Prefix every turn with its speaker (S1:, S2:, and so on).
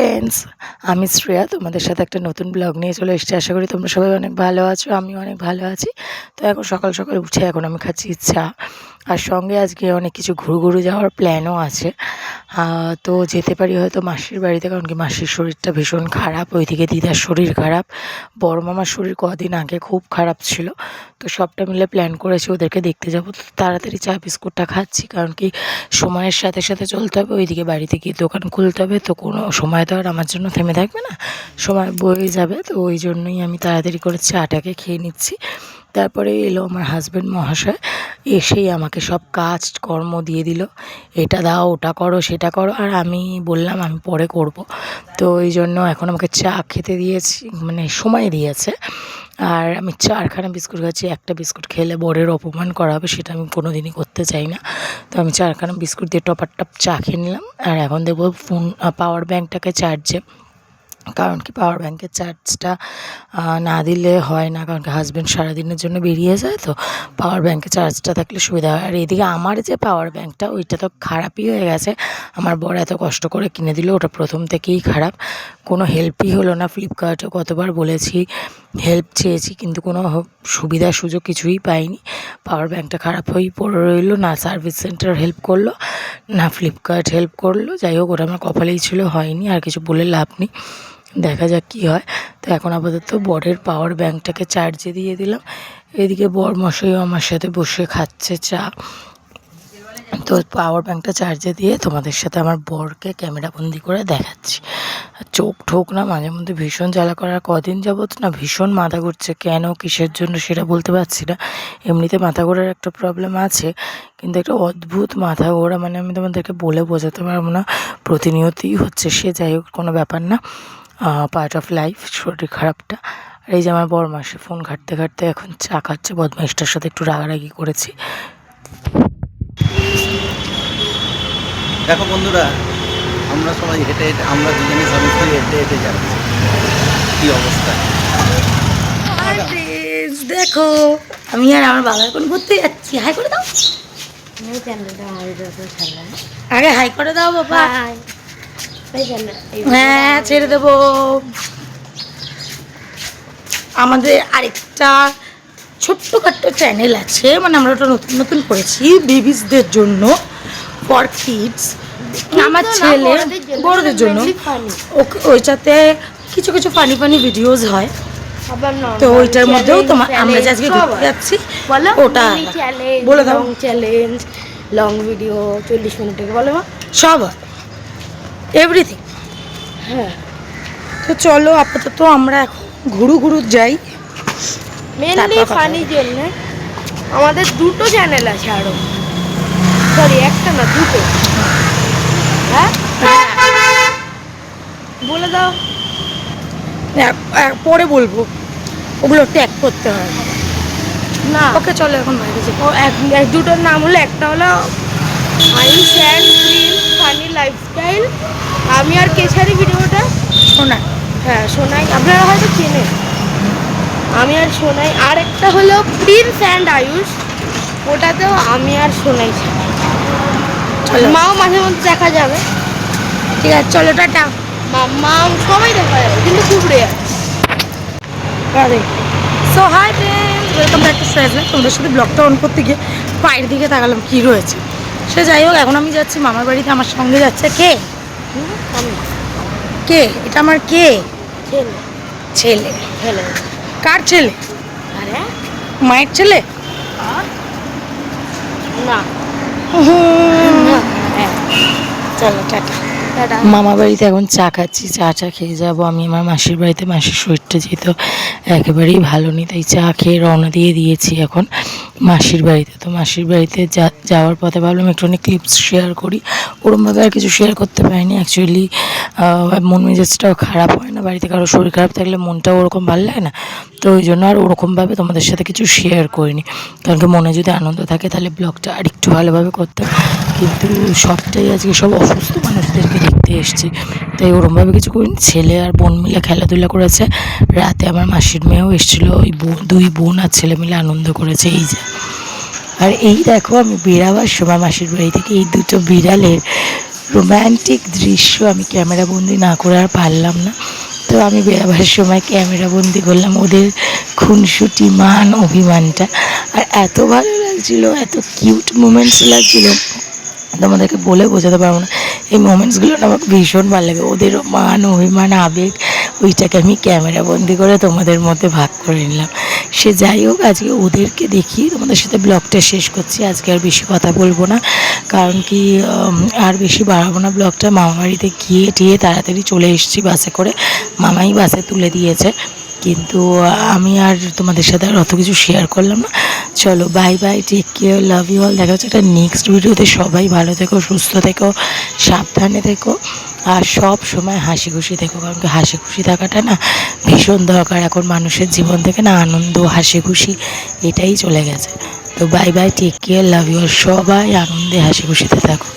S1: Friends, আমি শ্রেয়া তোমাদের সাথে একটা নতুন ব্লগ নিয়ে চলে এসেছি। আশা করি তোমরা সবাই অনেক ভালো আছো, আমিও অনেক ভালো আছি। তো এখন সকাল সকাল উঠে এখন আমি খাচ্ছি চা, আর সঙ্গে আজকে অনেক কিছু ঘুরু যাওয়ার প্ল্যানও আছে। তো যেতে পারি হয়তো মাসির বাড়িতে, কারণ কি মাসির শরীরটা ভীষণ খারাপ, ওইদিকে দিদার শরীর খারাপ, বড় মামার শরীর কদিন আগে খুব খারাপ ছিল। তো সবটা মিলে প্ল্যান করেছি ওদেরকে দেখতে যাবো। তো তাড়াতাড়ি চা বিস্কুটটা খাচ্ছি, কারণ কি সময়ের সাথে সাথে চলতে হবে, ওইদিকে বাড়িতে গিয়ে দোকান খুলতে হবে। তো কোনো সময় তো আর আমার জন্য থেমে থাকবে না, সময় বয়ে যাবে। তো ওই জন্যই আমি তাড়াতাড়ি করে চাটাকে খেয়ে নিচ্ছি। তারপরে এলো আমার হাজব্যান্ড মহাশয়, এসেই আমাকে সব কাজ কর্ম দিয়ে দিল, এটা দাও, ওটা করো, সেটা করো। আর আমি বললাম আমি পরে করব। তো ওই জন্য এখন আমাকে চা খেতে দিয়েছি, মানে সময় দিয়েছে। আর আমি 4খানা বিস্কুট খাচ্ছি। একটা বিস্কুট খেলে বরের অপমান করা হবে, সেটা আমি কোনো দিনই করতে চাই না। তো আমি 4খানা বিস্কুট দিয়ে টপার চা খেয়ে নিলাম। আর এখন দেখবো ফোন পাওয়ার ব্যাঙ্কটাকে চার্জে, কারণ কি পাওয়ার ব্যাঙ্কের চার্জটা না দিলে হয় না, কারণ কি হাজব্যান্ড সারাদিনের জন্য বেরিয়ে যায়। তো পাওয়ার ব্যাঙ্কে চার্জটা থাকলে সুবিধা হয়। আর এদিকে আমার যে পাওয়ার ব্যাঙ্কটা, ওইটা তো খারাপই হয়ে গেছে। আমার বর এত কষ্ট করে কিনে দিল, ওটা প্রথম থেকেই খারাপ, কোনো হেল্পই হলো না। ফ্লিপকার্টে কতবার বলেছি, হেল্প চেয়েছি, কিন্তু কোনো সুবিধা সুযোগ কিছুই পাইনি। পাওয়ার ব্যাঙ্কটা খারাপ হয়েই পড়ে রইলো, না সার্ভিস সেন্টার হেল্প করলো, না ফ্লিপকার্ট হেল্প করলো। যাই হোক, ওটা আমার কপালেই ছিল, হয়নি, আর কিছু বলে লাভ নেই, দেখা যাক কী হয়। তো এখন আপাতত বরের পাওয়ার ব্যাঙ্কটাকে চার্জে দিয়ে দিলাম। এদিকে বর মশাইও আমার সাথে বসে খাচ্ছে চা। তো পাওয়ার ব্যাঙ্কটা চার্জে দিয়ে তোমাদের সাথে আমার বরকে ক্যামেরা বন্দি করে দেখাচ্ছি। চোখ ঠোক না মাঝে মধ্যে ভীষণ জ্বালা করার, কদিন যাবত না ভীষণ মাথা ঘুরছে, কেন কিসের জন্য সেটা বলতে পারছি না। এমনিতে মাথা ঘোরার একটা প্রবলেম আছে, কিন্তু একটা অদ্ভুত মাথা ঘোরা, মানে আমি তোমাদেরকে বলে বোঝাতে পারবো না, প্রতিনিয়তই হচ্ছে। সে যাই হোক, কোনো ব্যাপার না, পার্ট অফ লাইফ, শরীর খারাপটা। আর এই যে আমার বর মাসে ফোন ঘাঁটতে ঘাঁটতে এখন চা খাচ্ছে, বদমাইশটার সাথে একটু রাগারাগি করেছি।
S2: দেখো বন্ধুরা, আমরা সবাই হেঁটে হেঁটে, আমরা দুজনই স্বামী স্ত্রী হেঁটে হেঁটে যাচ্ছি, কী অবস্থা।
S1: দেখো আমি আর আমার বাবা এখন ঘুরতে যাচ্ছি। হাই করে দাও, আগে হাই করে দাও বাবা। হ্যাঁ, ছেড়ে দেবো। আমাদের আরেকটা ছোট্টখাট্ট চ্যানেল আছে, মানে আমরা ওটা নতুন নতুন করেছি বেবিসদের জন্য, ফর কিডস। আমার ছেলে বড়দের জন্য, ওইটাতে কিছু কিছু ফানি ফানি ভিডিওস হয়। তো ওইটার মধ্যেও তোমার আমরা যে আজকে ঘুরতে যাচ্ছি ওটা বলে দাও।
S3: চ্যালেঞ্জ, লং ভিডিও 40 মিনিটের, বলো মা,
S1: সব এভরিথিং।
S3: হ্যাঁ,
S1: তো চলো আপাতত আমরা এখন ঘুরু যাই।
S3: মেনলি ফানির জন্য আমাদের দুটো চ্যানেল আছে, আরও সরি একটা না, দুটো। হ্যাঁ, বলে দাও।
S1: পরে বলবো, ওগুলো ট্যাগ করতে হয়
S3: না,
S1: ওকে চলো এখন বাইরে যাবো।
S3: ও এক দুটোর নাম হলো, একটা হলো আইস অ্যান্ড প্রিন্স ফানি লাইফস্টাইল, আমি আর কেশারি ভিডিওটা
S1: শোনা।
S3: হ্যাঁ, সোনাই, আপনারা হয়তো চেনেন, আমি আর সোনাই। আর একটা হলো প্রিন্স অ্যান্ড আয়ুষ, ওটাতেও আমি আর সোনাই ছাড়া,
S1: চলো,
S3: মাও মাঝে মধ্যে দেখা যাবে।
S1: ঠিক আছে, চলো টাটা।
S3: মা সবাই দেখা যাবে, কিন্তু খুব rare.
S1: So hi friends, welcome back to Shreyas life. তোমাদের সাথে ব্লগটা অন করতে গিয়ে পায়ের দিকে তাকালাম কী রয়েছে। সে যাই হোক, এখন আমি যাচ্ছি মামার বাড়িতে। আমার সঙ্গে যাচ্ছে কে? কে এটা? আমার কে? ছেলে।
S3: ছেলে?
S1: কার ছেলে?
S3: আরে
S1: মায়ের ছেলে
S3: না।
S1: চলো টাটা।
S3: টাটা।
S1: মামা বাড়িতে এখন চা খাচ্ছি, চা খেয়ে যাবো আমি আমার মাসির বাড়িতে। মাসির শরীরটা যেহেতু একেবারেই ভালো নেই, তাই চা খেয়ে রওনা দিয়ে দিয়েছি এখন মাসির বাড়িতে। তো মাসির বাড়িতে যাওয়ার পথে ভাবলাম একটুখানি ক্লিপস শেয়ার করি। ওরমভাবে আর কিছু শেয়ার করতে পারিনি অ্যাকচুয়ালি, মন মেজাজটাও খারাপ হয় না, বাড়িতে কারো শরীর খারাপ থাকলে মনটাও ওরকম ভালো লাগে না। তো ওই জন্য আর ওরকমভাবে তোমাদের সাথে কিছু শেয়ার করিনি, কারণ কি মনে যদি আনন্দ থাকে তাহলে ব্লগটা আর একটু ভালোভাবে করতাম। কিন্তু সবটাই আজকে সব অসুস্থ মানুষদেরকে দেখতে এসেছি, তাই ওরমভাবে কিছু করিনি। ছেলে আর বোন মিলে খেলাধুলা করেছে, রাতে আমার মাসির মেয়েও এসেছিলো, ওই দুই বোন আর ছেলে মিলে আনন্দ করেছে। এই যে, আর এই দেখো আমি বেরাবার সময় মাসির বাড়ি থেকে এই দুটো বিড়ালের রোম্যান্টিক দৃশ্য আমি ক্যামেরাবন্দি না করে আর পারলাম না। তো আমি বেরোবার সময় ক্যামেরাবন্দি করলাম ওদের খুনসুটি মান অভিমানটা। আর এত ভালো লাগছিলো, এত কিউট মোমেন্টস লাগছিলো, তোমাদেরকে বলে বোঝাতে পারবো না। এই মোমেন্টসগুলো না আমার ভীষণ ভালো লাগে। ওদের মান অভিমান আবেগ ওইটাকে আমি ক্যামেরাবন্দি করে তোমাদের মধ্যে ভাগ করে নিলাম। সে যাই হোক, আজকে ওদেরকে দেখিয়ে তোমাদের সাথে ব্লগটা শেষ করছি। আজকে আর বেশি কথা বলবো না, কারণ কি আর বেশি বাড়াবো না ব্লগটা। মামাবাড়িতে গিয়ে টিয়ে তাড়াতাড়ি চলে এসেছি বাসে করে, মামাই বাসে তুলে দিয়েছে। কিন্তু আমি আর তোমাদের সাথে আর অত কিছু শেয়ার করলাম না। চলো bye bye, take care, love you all. দেখা হচ্ছে একটা নেক্সট ভিডিওতে। সবাই ভালো থেকো, সুস্থ থেকো, সাবধানে থেকো, আর সব সময় হাসি খুশি থেকো, কারণ কি হাসি খুশি থাকাটা না ভীষণ দরকার এখন মানুষের জীবন থেকে না। আনন্দ হাসি খুশি এটাই চলে গেছে। তো bye bye, take care, love you all. সবাই আনন্দে হাসি খুশিতে থাকো।